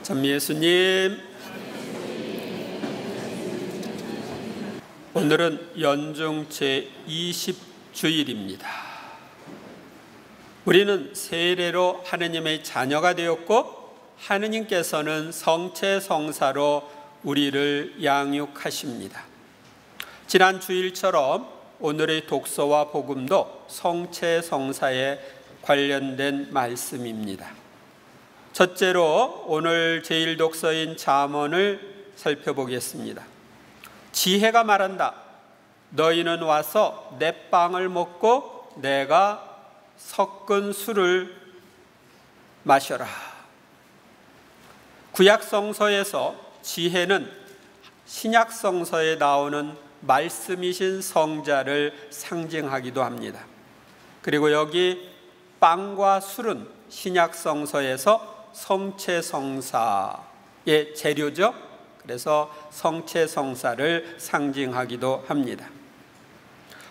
참 예수님, 오늘은 연중 제20주일입니다. 우리는 세례로 하느님의 자녀가 되었고 하느님께서는 성체성사로 우리를 양육하십니다. 지난 주일처럼 오늘의 독서와 복음도 성체성사에 관련된 말씀입니다. 첫째로 오늘 제1독서인 잠언을 살펴보겠습니다. 지혜가 말한다. 너희는 와서 내 빵을 먹고 내가 섞은 술을 마셔라. 구약성서에서 지혜는 신약성서에 나오는 말씀이신 성자를 상징하기도 합니다. 그리고 여기 빵과 술은 신약성서에서 성체성사의 재료죠. 그래서 성체성사를 상징하기도 합니다.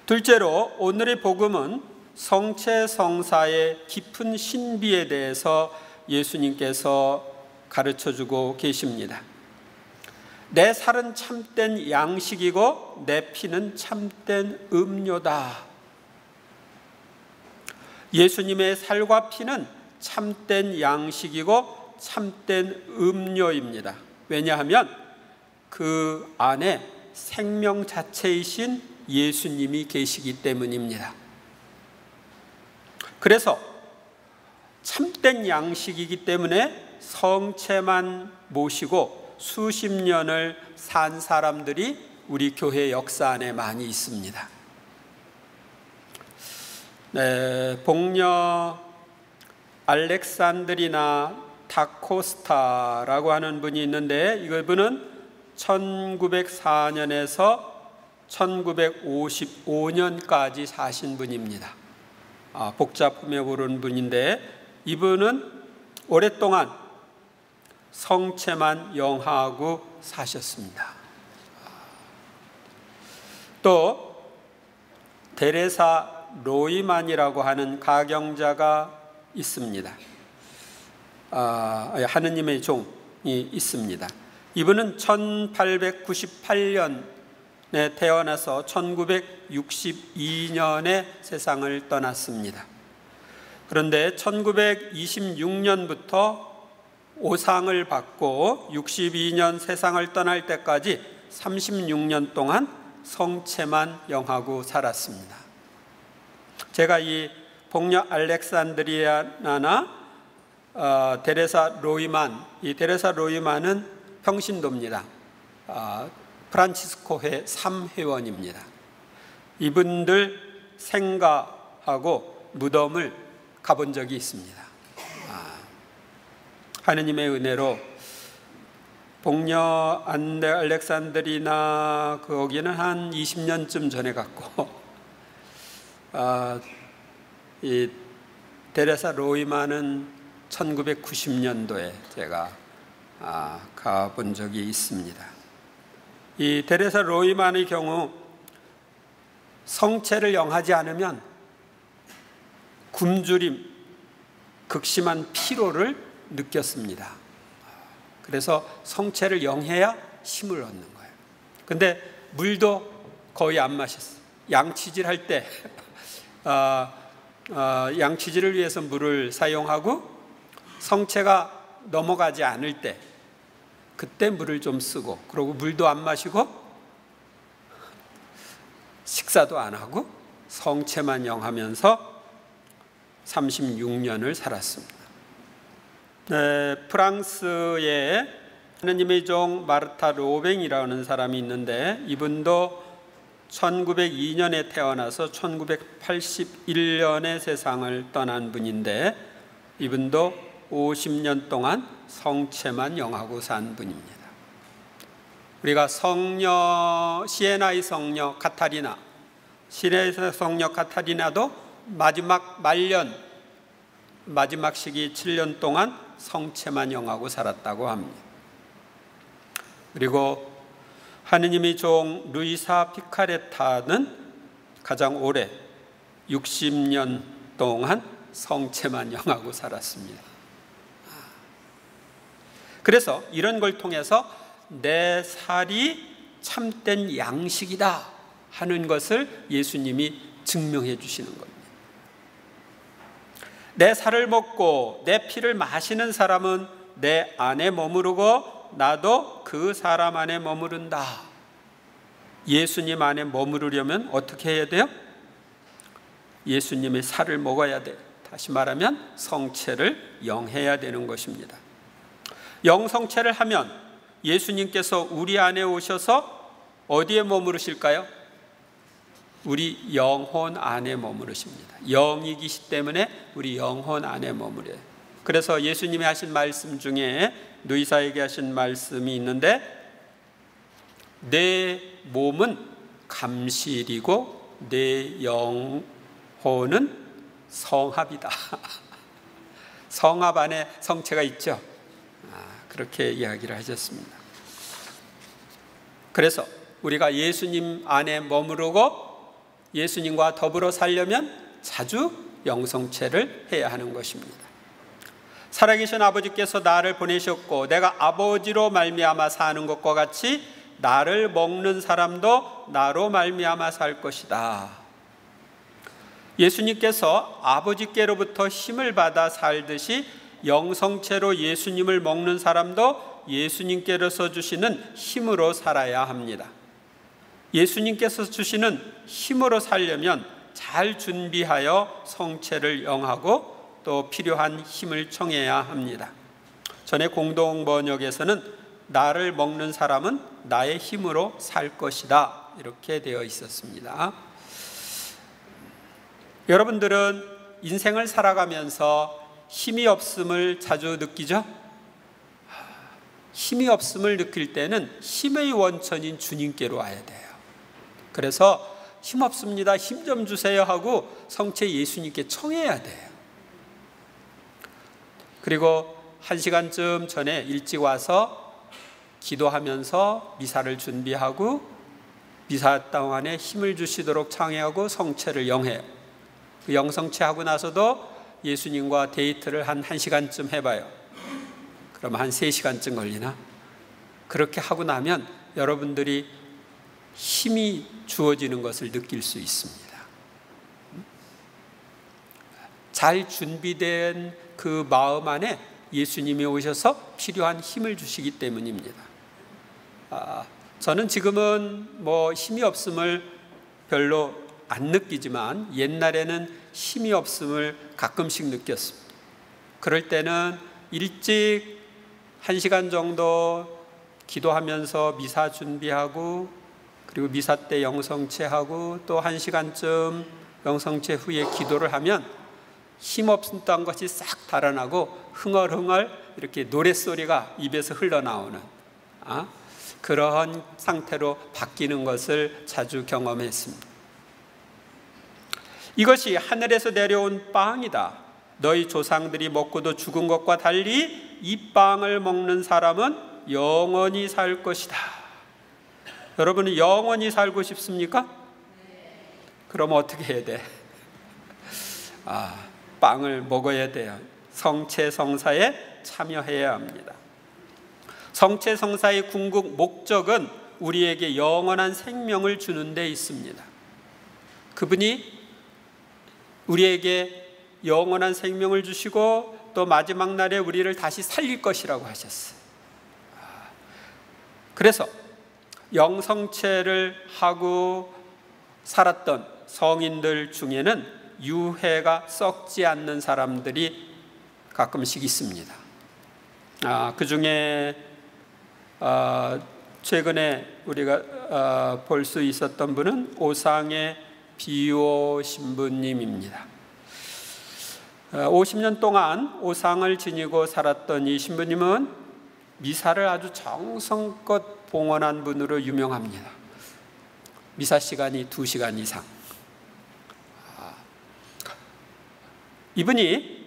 둘째로 오늘의 복음은 성체성사의 깊은 신비에 대해서 예수님께서 가르쳐주고 계십니다. 내 살은 참된 양식이고 내 피는 참된 음료다. 예수님의 살과 피는 참된 양식이고 참된 음료입니다. 왜냐하면 그 안에 생명 자체이신 예수님이 계시기 때문입니다. 그래서 참된 양식이기 때문에 성체만 모시고 수십 년을 산 사람들이 우리 교회 역사 안에 많이 있습니다. 복녀 알렉산드리나 다코스타라고 하는 분이 있는데 이분은 1904년에서 1955년까지 사신 분입니다. 복잡하게 부른 분인데 이분은 오랫동안 성체만 영하고 사셨습니다. 또 데레사 로이만이라고 하는 가경자가 있습니다. 하느님의 종이 있습니다. 이분은 1898년에 태어나서 1962년에 세상을 떠났습니다. 그런데 1926년부터 오상을 받고 62년 세상을 떠날 때까지 36년 동안 성체만 영하고 살았습니다. 제가 이 복녀 알렉산드리아나 데레사 로이만, 이 데레사 로이만은 평신도입니다. 프란치스코회 3회원입니다. 이분들 생가하고 무덤을 가본 적이 있습니다. 하느님의 은혜로 복녀 알렉산드리나 거기는 한 20년쯤 전에 갔고 이 데레사 로이만은 1990년도에 제가 가본 적이 있습니다. 이 데레사 로이만의 경우 성체를 영하지 않으면 굶주림, 극심한 피로를 느꼈습니다. 그래서 성체를 영해야 힘을 얻는 거예요. 근데 물도 거의 안 마셨어요. 양치질 할 때 양치질을 위해서 물을 사용하고 성체가 넘어가지 않을 때 그때 물을 좀 쓰고 그리고 물도 안 마시고 식사도 안 하고 성체만 영하면서 36년을 살았습니다. 프랑스에 하느님의 종 마르타 로뱅이라는 사람이 있는데 이분도 1902년에 태어나서 1981년에 세상을 떠난 분인데 이분도 50년 동안 성체만 영하고 산 분입니다. 우리가 시에나의 성녀 카타리나, 시에나의 성녀 카타리나도 마지막 시기 7년 동안 성체만 영하고 살았다고 합니다. 그리고 하느님의 종 루이사 피카레타는 가장 오래 60년 동안 성체만 영하고 살았습니다. 그래서 이런 걸 통해서 내 살이 참된 양식이다 하는 것을 예수님이 증명해 주시는 겁니다. 내 살을 먹고 내 피를 마시는 사람은 내 안에 머무르고 나도 그 사람 안에 머무른다. 예수님 안에 머무르려면 어떻게 해야 돼요? 예수님의 살을 먹어야 돼. 다시 말하면 성체를 영해야 되는 것입니다. 영성체를 하면 예수님께서 우리 안에 오셔서 어디에 머무르실까요? 우리 영혼 안에 머무르십니다. 영이기시 때문에 우리 영혼 안에 머무려요. 그래서 예수님이 하신 말씀 중에 누이사에게 하신 말씀이 있는데, 내 몸은 감실이고 내 영혼은 성합이다. 성합 안에 성체가 있죠. 그렇게 이야기를 하셨습니다. 그래서 우리가 예수님 안에 머무르고 예수님과 더불어 살려면 자주 영성체를 해야 하는 것입니다. 살아계신 아버지께서 나를 보내셨고 내가 아버지로 말미암아 사는 것과 같이 나를 먹는 사람도 나로 말미암아 살 것이다. 예수님께서 아버지께로부터 힘을 받아 살듯이 영성체로 예수님을 먹는 사람도 예수님께로서 주시는 힘으로 살아야 합니다. 예수님께서 주시는 힘으로 살려면 잘 준비하여 성체를 영하고 또 필요한 힘을 청해야 합니다. 전에 공동 번역에서는 나를 먹는 사람은 나의 힘으로 살 것이다 이렇게 되어 있었습니다. 여러분들은 인생을 살아가면서 힘이 없음을 자주 느끼죠? 힘이 없음을 느낄 때는 힘의 원천인 주님께로 와야 돼요. 그래서 힘 없습니다, 힘 좀 주세요 하고 성체 예수님께 청해야 돼요. 그리고 1시간쯤 전에 일찍 와서 기도하면서 미사를 준비하고 미사 동안에 힘을 주시도록 청해하고 성체를 영해요. 그 영성체 하고 나서도 예수님과 데이트를 한 1시간쯤 해봐요. 그럼 한 3시간쯤 걸리나? 그렇게 하고 나면 여러분들이 힘이 주어지는 것을 느낄 수 있습니다. 잘 준비된 그 마음 안에 예수님이 오셔서 필요한 힘을 주시기 때문입니다. 저는 지금은 힘이 없음을 별로 안 느끼지만 옛날에는 힘이 없음을 가끔씩 느꼈습니다. 그럴 때는 일찍 1시간 정도 기도하면서 미사 준비하고 그리고 미사 때 영성체하고 또 1시간쯤 영성체 후에 기도를 하면 힘없었던 것이 싹 달아나고 흥얼흥얼 이렇게 노랫소리가 입에서 흘러나오는 그런 상태로 바뀌는 것을 자주 경험했습니다. 이것이 하늘에서 내려온 빵이다. 너희 조상들이 먹고도 죽은 것과 달리 이 빵을 먹는 사람은 영원히 살 것이다. 여러분은 영원히 살고 싶습니까? 그럼 어떻게 해야 돼? 빵을 먹어야 돼요. 성체성사에 참여해야 합니다. 성체성사의 궁극 목적은 우리에게 영원한 생명을 주는 데 있습니다. 그분이 우리에게 영원한 생명을 주시고 또 마지막 날에 우리를 다시 살릴 것이라고 하셨어요. 그래서 영성체를 하고 살았던 성인들 중에는 유해가 썩지 않는 사람들이 가끔씩 있습니다. 그 중에 최근에 우리가 볼 수 있었던 분은 오상의 비오 신부님입니다. 50년 동안 오상을 지니고 살았던 이 신부님은 미사를 아주 정성껏 봉헌한 분으로 유명합니다. 미사 시간이 2시간 이상. 이분이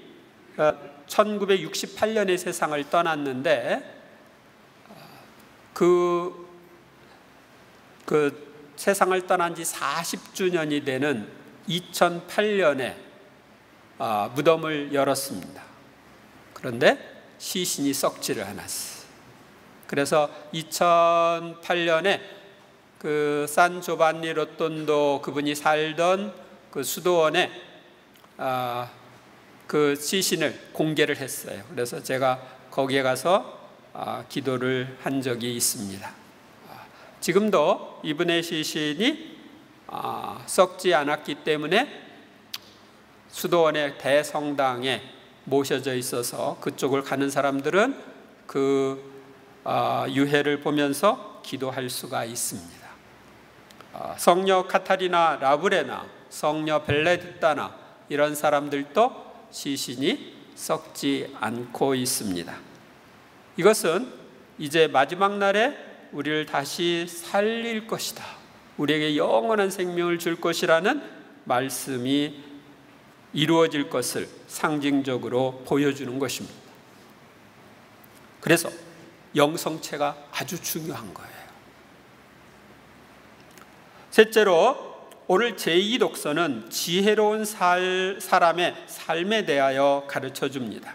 1968년에 세상을 떠났는데 그 세상을 떠난 지 40주년이 되는 2008년에 무덤을 열었습니다. 그런데 시신이 썩지를 않았어요. 그래서 2008년에 그 산 조반니 로톤도 그분이 살던 그 수도원에 그 시신을 공개를 했어요. 그래서 제가 거기에 가서 기도를 한 적이 있습니다. 지금도 이분의 시신이 썩지 않았기 때문에 수도원의 대성당에 모셔져 있어서 그쪽을 가는 사람들은 그 유해를 보면서 기도할 수가 있습니다. 성녀 카타리나 라브레나, 성녀 벨레드따나 이런 사람들도 시신이 썩지 않고 있습니다. 이것은 이제 마지막 날에 우리를 다시 살릴 것이다, 우리에게 영원한 생명을 줄 것이라는 말씀이 이루어질 것을 상징적으로 보여주는 것입니다. 그래서 영성체가 아주 중요한 거예요. 셋째로, 오늘 제2독서는 지혜로운 사람의 삶에 대하여 가르쳐 줍니다.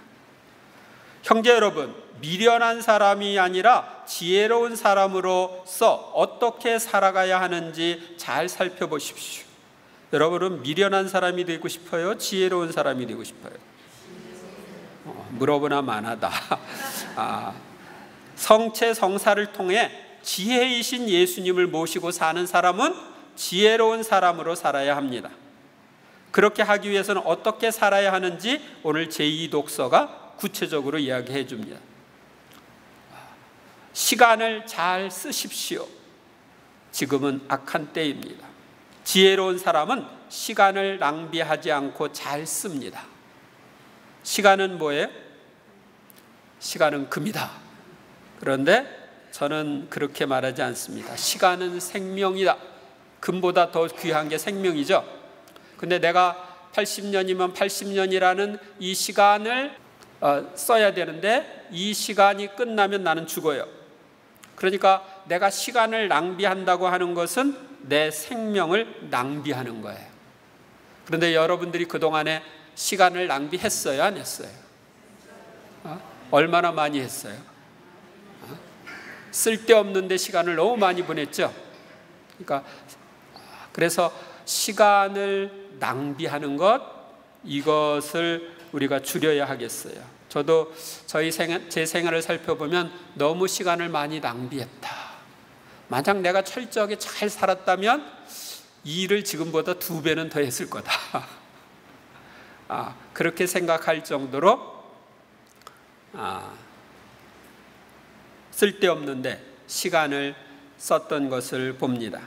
형제 여러분, 미련한 사람이 아니라 지혜로운 사람으로서 어떻게 살아가야 하는지 잘 살펴보십시오. 여러분은 미련한 사람이 되고 싶어요? 지혜로운 사람이 되고 싶어요? 물어보나 마나다. 성체 성사를 통해 지혜이신 예수님을 모시고 사는 사람은 지혜로운 사람으로 살아야 합니다. 그렇게 하기 위해서는 어떻게 살아야 하는지 오늘 제2독서가 구체적으로 이야기해 줍니다. 시간을 잘 쓰십시오. 지금은 악한 때입니다. 지혜로운 사람은 시간을 낭비하지 않고 잘 씁니다. 시간은 뭐예요? 시간은 금이다. 그런데 저는 그렇게 말하지 않습니다. 시간은 생명이다. 금보다 더 귀한 게 생명이죠. 근데 내가 80년이면 80년이라는 이 시간을 써야 되는데 이 시간이 끝나면 나는 죽어요. 그러니까 내가 시간을 낭비한다고 하는 것은 내 생명을 낭비하는 거예요. 그런데 여러분들이 그동안에 시간을 낭비했어요, 안 했어요? 얼마나 많이 했어요? 쓸데없는데 시간을 너무 많이 보냈죠. 그러니까 그래서 시간을 낭비하는 것, 이것을 우리가 줄여야 하겠어요. 저도 제 생활을 살펴보면 너무 시간을 많이 낭비했다. 만약 내가 철저하게 잘 살았다면 이 일을 지금보다 2배는 더 했을 거다. 그렇게 생각할 정도로 쓸데없는데 시간을 썼던 것을 봅니다.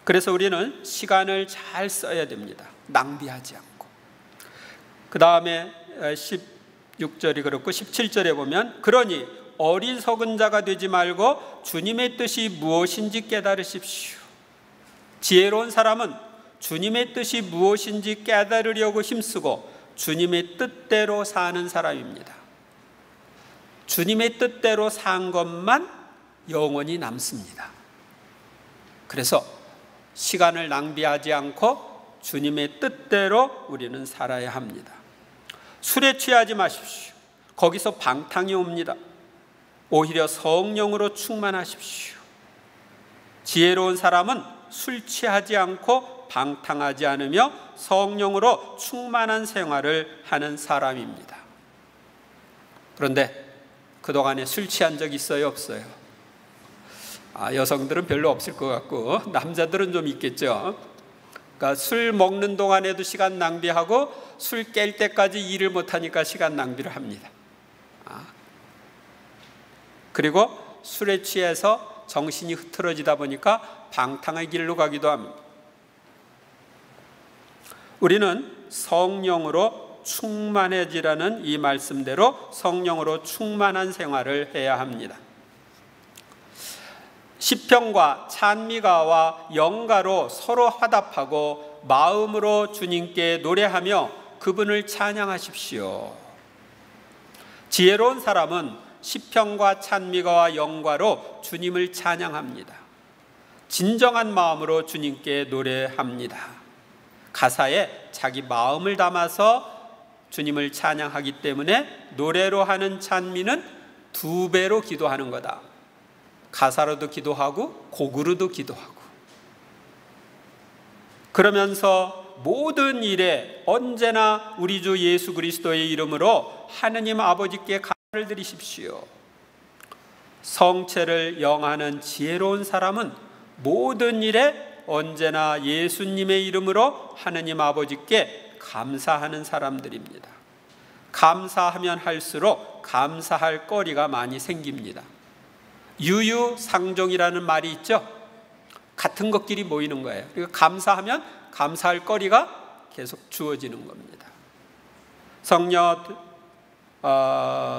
그래서 우리는 시간을 잘 써야 됩니다. 낭비하지 않고. 그 다음에 16절이 그렇고 17절에 보면, 그러니 어리석은 자가 되지 말고 주님의 뜻이 무엇인지 깨달으십시오. 지혜로운 사람은 주님의 뜻이 무엇인지 깨달으려고 힘쓰고 주님의 뜻대로 사는 사람입니다. 주님의 뜻대로 산 것만 영원히 남습니다. 그래서 시간을 낭비하지 않고 주님의 뜻대로 우리는 살아야 합니다. 술에 취하지 마십시오. 거기서 방탕이 옵니다. 오히려 성령으로 충만하십시오. 지혜로운 사람은 술 취하지 않고 방탕하지 않으며 성령으로 충만한 생활을 하는 사람입니다. 그런데 그동안에 술 취한 적 있어요, 없어요? 여성들은 별로 없을 것 같고 남자들은 좀 있겠죠. 그러니까 술 먹는 동안에도 시간 낭비하고 술 깰 때까지 일을 못하니까 시간 낭비를 합니다. 그리고 술에 취해서 정신이 흐트러지다 보니까 방탕의 길로 가기도 합니다. 우리는 성령으로 충만해지라는 이 말씀대로 성령으로 충만한 생활을 해야 합니다. 시편과 찬미가와 영가로 서로 화답하고 마음으로 주님께 노래하며 그분을 찬양하십시오. 지혜로운 사람은 시편과 찬미가와 영가로 주님을 찬양합니다. 진정한 마음으로 주님께 노래합니다. 가사에 자기 마음을 담아서 주님을 찬양하기 때문에 노래로 하는 찬미는 2배로 기도하는 거다. 가사로도 기도하고 곡으로도 기도하고. 그러면서 모든 일에 언제나 우리 주 예수 그리스도의 이름으로 하느님 아버지께 감사를 드리십시오. 성체를 영하는 지혜로운 사람은 모든 일에 언제나 예수님의 이름으로 하느님 아버지께 감사하는 사람들입니다. 감사하면 할수록 감사할 거리가 많이 생깁니다. 유유상종이라는 말이 있죠. 같은 것끼리 모이는 거예요. 그러니까 감사하면 감사할 거리가 계속 주어지는 겁니다. 성녀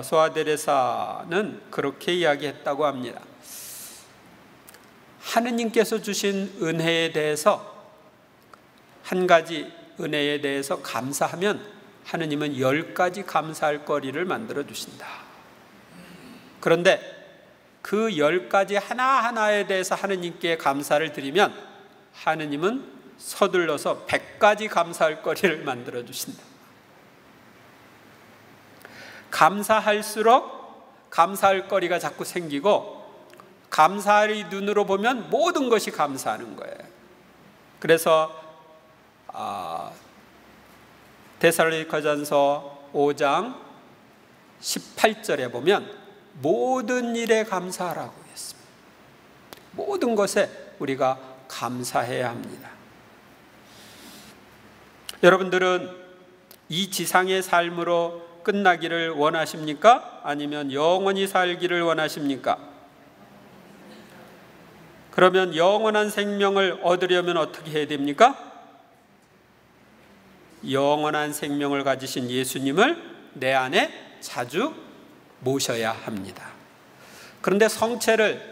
소아데레사는 그렇게 이야기했다고 합니다. 하느님께서 주신 은혜에 대해서, 한 가지 은혜에 대해서 감사하면 하느님은 10가지 감사할 거리를 만들어 주신다. 그런데 그 10가지 하나하나에 대해서 하느님께 감사를 드리면 하느님은 서둘러서 100가지 감사할 거리를 만들어 주신다. 감사할수록 감사할 거리가 자꾸 생기고, 감사의 눈으로 보면 모든 것이 감사하는 거예요. 그래서 데살로니가전서 5장 18절에 보면 모든 일에 감사하라고 했습니다. 모든 것에 우리가 감사해야 합니다. 여러분들은 이 지상의 삶으로 끝나기를 원하십니까? 아니면 영원히 살기를 원하십니까? 그러면 영원한 생명을 얻으려면 어떻게 해야 됩니까? 영원한 생명을 가지신 예수님을 내 안에 자주 모셔야 합니다. 그런데 성체를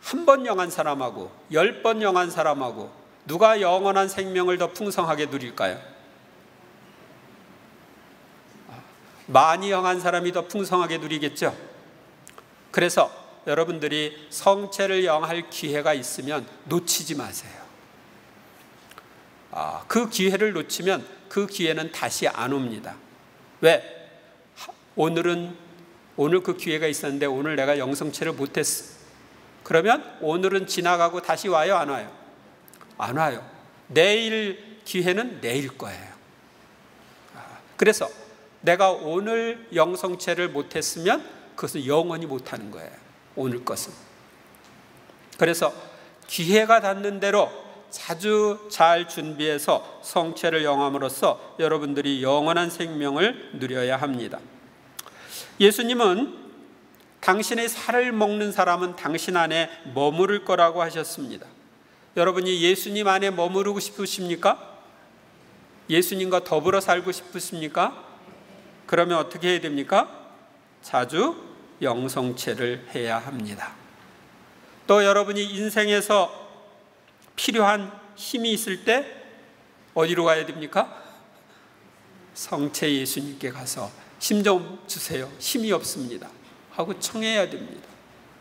한 번 영한 사람하고 10번 영한 사람하고 누가 영원한 생명을 더 풍성하게 누릴까요? 많이 영한 사람이 더 풍성하게 누리겠죠. 그래서 여러분들이 성체를 영할 기회가 있으면 놓치지 마세요. 그 기회를 놓치면 그 기회는 다시 안 옵니다. 왜? 오늘 그 기회가 있었는데 오늘 내가 영성체를 못했어. 그러면 오늘은 지나가고 다시 와요, 안 와요? 안 와요. 내일 기회는 내일 거예요. 그래서 내가 오늘 영성체를 못했으면 그것은 영원히 못하는 거예요. 오늘 것은. 그래서 기회가 닿는 대로 자주 잘 준비해서 성체를 영함으로써 여러분들이 영원한 생명을 누려야 합니다. 예수님은 당신의 살을 먹는 사람은 당신 안에 머무를 거라고 하셨습니다. 여러분이 예수님 안에 머무르고 싶으십니까? 예수님과 더불어 살고 싶으십니까? 그러면 어떻게 해야 됩니까? 자주 영성체를 해야 합니다. 또 여러분이 인생에서 필요한 힘이 있을 때 어디로 가야 됩니까? 성체 예수님께 가서 힘 좀 주세요. 힘이 없습니다. 하고 청해야 됩니다.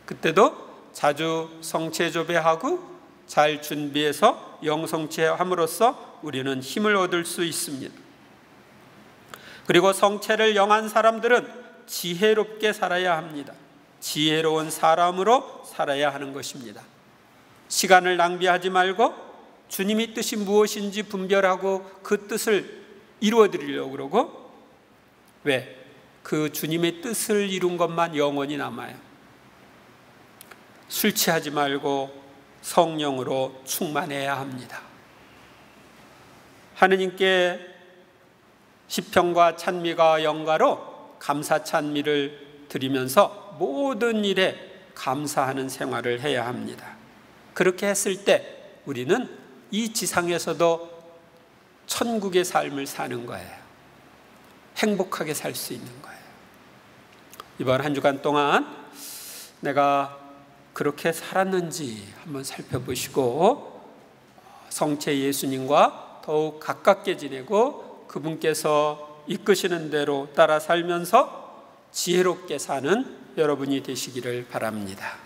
그때도 자주 성체 조배하고 잘 준비해서 영성체함으로써 우리는 힘을 얻을 수 있습니다. 그리고 성체를 영한 사람들은 지혜롭게 살아야 합니다. 지혜로운 사람으로 살아야 하는 것입니다. 시간을 낭비하지 말고 주님의 뜻이 무엇인지 분별하고 그 뜻을 이루어 드리려고 그러고, 왜? 그 주님의 뜻을 이룬 것만 영원히 남아요. 술 취하지 말고 성령으로 충만해야 합니다. 하느님께 시편과 찬미가 영가로 감사 찬미를 드리면서 모든 일에 감사하는 생활을 해야 합니다. 그렇게 했을 때 우리는 이 지상에서도 천국의 삶을 사는 거예요. 행복하게 살 수 있는 거예요. 이번 한 주간 동안 내가 그렇게 살았는지 한번 살펴보시고 성체 예수님과 더욱 가깝게 지내고 그분께서 이끄시는 대로 따라 살면서 지혜롭게 사는 여러분이 되시기를 바랍니다.